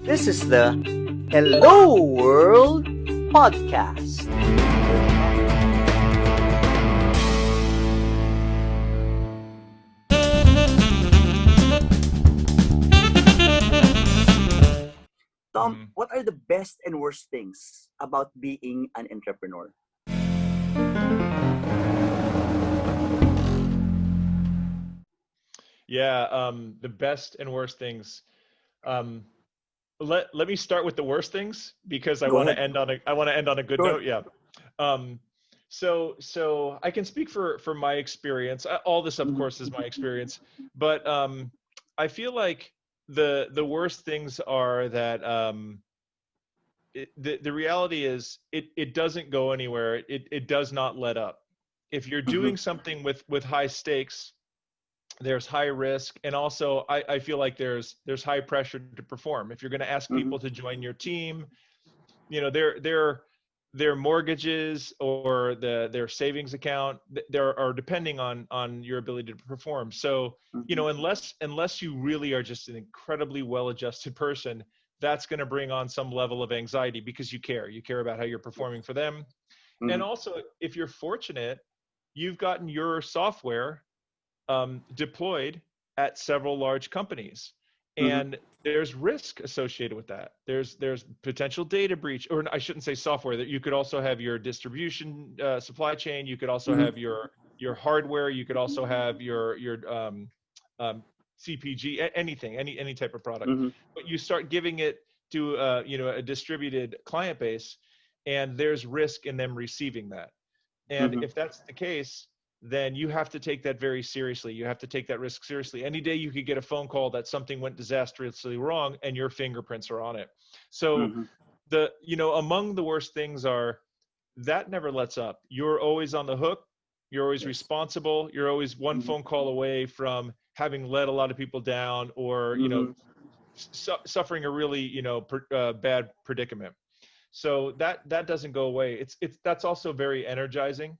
This is the Hello World Podcast. Tom, Mhm. what are the best and worst things about being an entrepreneur? Yeah, the best and worst things. Um, let me start with the worst things because Go ahead. I want to end on a good Sure. note. Yeah. Um, so I can speak for my experience. All this, of Mhm, course, is my experience, but I feel like the worst things are that the reality is it doesn't go anywhere. It does not let up. If you're mhm, doing something with high stakes, there's high risk, and also I feel like there's high pressure to perform. If you're going to ask mhm, people to join your team, you know their mortgages or their savings account there are depending on your ability to perform. So mhm, unless you really are just an incredibly well adjusted person, that's going to bring on some level of anxiety because you care about how you're performing for them. And mhm, also, if you're fortunate, you've gotten your software deployed at several large companies, mhm, and there's risk associated with that. There's potential data breach, or I shouldn't say software. That you could also have your distribution supply chain. You could also mhm, have your hardware. You could also have your um, CPG, anything, any type of product. mhm, But you start giving it to a distributed client base, and there's risk in them receiving that. And mhm, if that's the case, then you have to take that very seriously. You have to take that risk seriously. Any day you could get a phone call that something went disastrously wrong and your fingerprints are on it. So mhm. among the worst things are that never lets up. You're always on the hook. You're always Yes. responsible. You're always one Mhm, phone call away from having let a lot of people down, or mhm, suffering a really bad predicament. So that doesn't go away. It's that's also very energizing.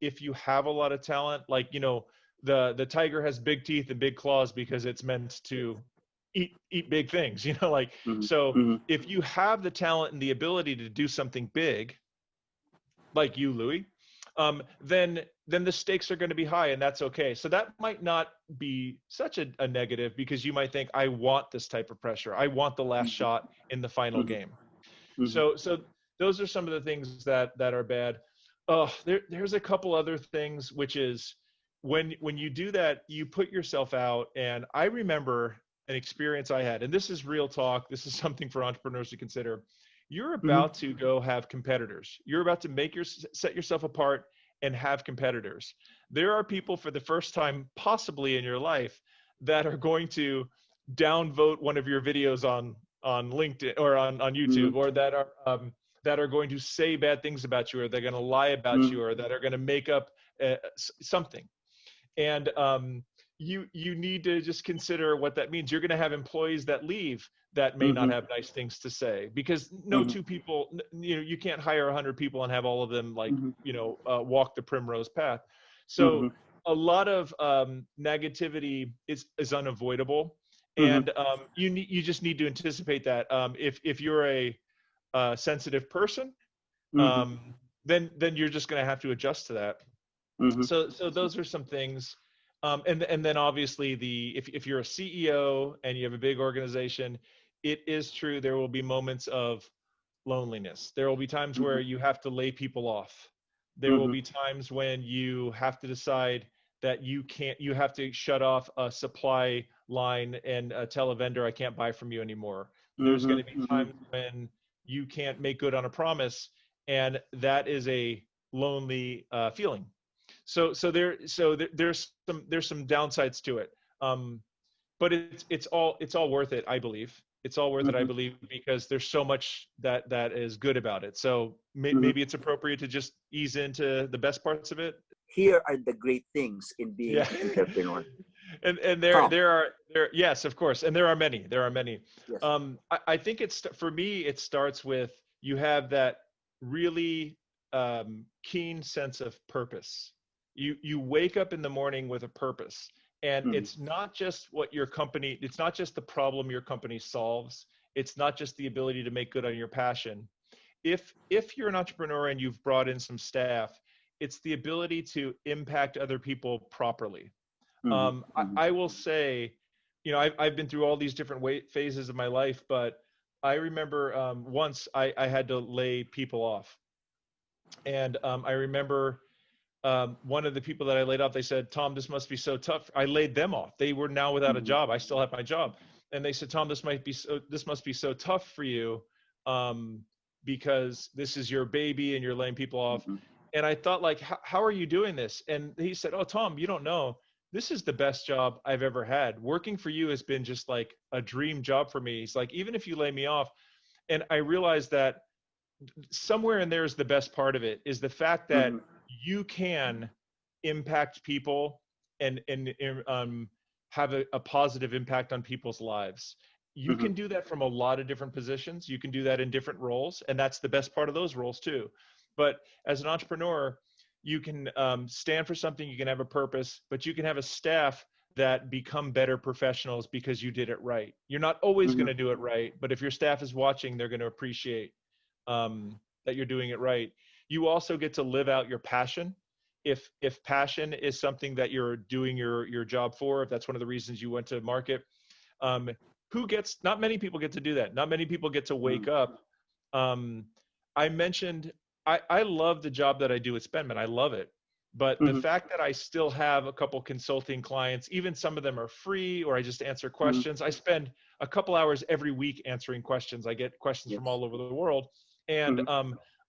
If you have a lot of talent, like the tiger has big teeth and big claws because it's meant to eat big things. Like, mhm, so mhm, if you have the talent and the ability to do something big, like you, Louis, then the stakes are going to be high, and that's okay. So that might not be such a negative, because you might think, I want this type of pressure. I want the last mhm, shot in the final mhm, game. mhm, So those are some of the things that are bad. There's a couple other things, which is when you do that, you put yourself out. And I remember an experience I had, and this is real talk. This is something for entrepreneurs to consider. You're mhm, about to go have competitors. You're about to set yourself apart and have competitors. There are people for the first time possibly in your life that are going to downvote one of your videos on LinkedIn or on YouTube, mhm, or that are going to say bad things about you, or they're going to lie about mhm, you, or that are going to make up something. And you need to just consider what that means. You're going to have employees that leave that may not mhm, have nice things to say, because no mhm, two people, you can't hire 100 people and have all of them like mhm, walk the primrose path. So mhm, a lot of negativity is unavoidable, mhm, and you just need to anticipate that. If you're a sensitive person, mhm, um, then you're just going to have to adjust to that. mhm, So those are some things. And then obviously, if you're a CEO and you have a big organization, it is true there will be moments of loneliness. There will be times where mhm, you have to lay people off. There will mhm, be times when you have to decide that you have to shut off a supply line and tell a vendor, I can't buy from you anymore. There's going mhm, to be mhm, times when you can't make good on a promise, and that is a lonely feeling. There's some downsides to it. But it's all worth it, I believe. It's all worth it, I mhm, believe, because there's so much that is good about it. So mhm. maybe it's appropriate to just ease into the best parts of it. Here are the great things in being Yeah. an entrepreneur. And there Tom. there are there yes, of course, and there are many. Yes. I think for me, it starts with, you have that really keen sense of purpose. You wake up in the morning with a purpose, And it's not just what your company, it's not just the problem your company solves. It's not just the ability to make good on your passion. If you're an entrepreneur and you've brought in some staff, it's the ability to impact other people properly. I will say, I've been through all these different phases of my life, but I remember once I had to lay people off. And I remember one of the people that I laid off, they said, "Tom, this must be so tough." I laid them off. They were now without a job. I still have my job. And they said, "Tom, this must be so tough for you because this is your baby and you're laying people off." And I thought, like, how are you doing this? And he said, "Oh, Tom, you don't know. This is the best job I've ever had. Working for you has been just like a dream job for me." He's like, "Even if you lay me off." And I realized that somewhere in there is the best part of it, is the fact that you can impact people and have a positive impact on people's lives. You can do that from a lot of different positions. You can do that in different roles, and that's the best part of those roles too. But as an entrepreneur, you can stand for something, you can have a purpose, but you can have a staff that become better professionals because you did it right. You're not always going to do it right, but if your staff is watching, they're going to appreciate that you're doing it right. You also get to live out your passion. If passion is something that you're doing your job for, if that's one of the reasons you went to market, not many people get to do that. Not many people get to wake up. I mentioned, I love the job that I do at SpendMend. I love it. But the fact that I still have a couple consulting clients, even some of them are free, or I just answer questions. I spend a couple hours every week answering questions. I get questions from all over the world. And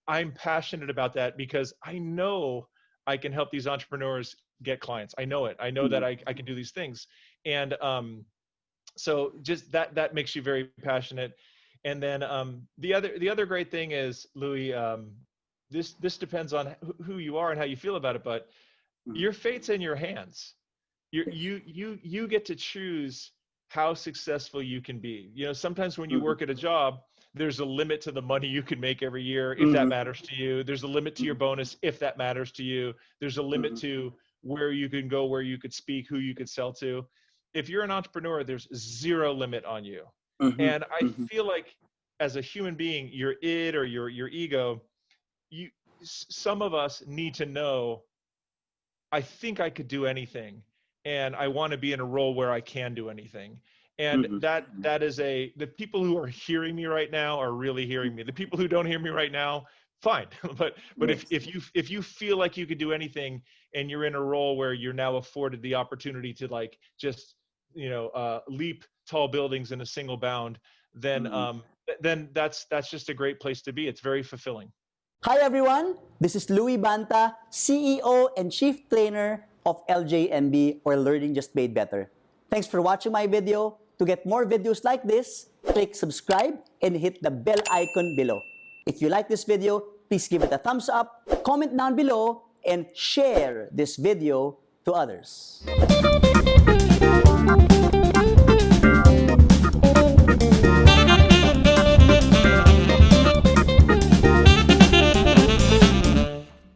I'm passionate about that because I know I can help these entrepreneurs get clients. I know it. I know that I can do these things. And so just that makes you very passionate. And then the other great thing is, Louis, this depends on who you are and how you feel about it, but your fate's in your hands. You get to choose how successful you can be. Sometimes when you work at a job, there's a limit to the money you can make every year, if that matters to you. There's a limit to your bonus, if that matters to you. There's a limit to where you can go, where you could speak, who you could sell to. If you're an entrepreneur, there's zero limit on you. And I feel like as a human being, your id or your ego, some of us need to know, I think I could do anything, and I want to be in a role where I can do anything. And that is the people who are hearing me right now are really hearing me. The people who don't hear me right now, fine. but if you feel like you could do anything and you're in a role where you're now afforded the opportunity to like just leap tall buildings in a single bound, then that's just a great place to be. It's very fulfilling. Hi everyone, this is Louis Banta, CEO and Chief Trainer of LJMB, or Learning Just Made Better. Thanks for watching my video. To get more videos like this, click subscribe and hit the bell icon below. If you like this video, please give it a thumbs up, comment down below, and share this video to others.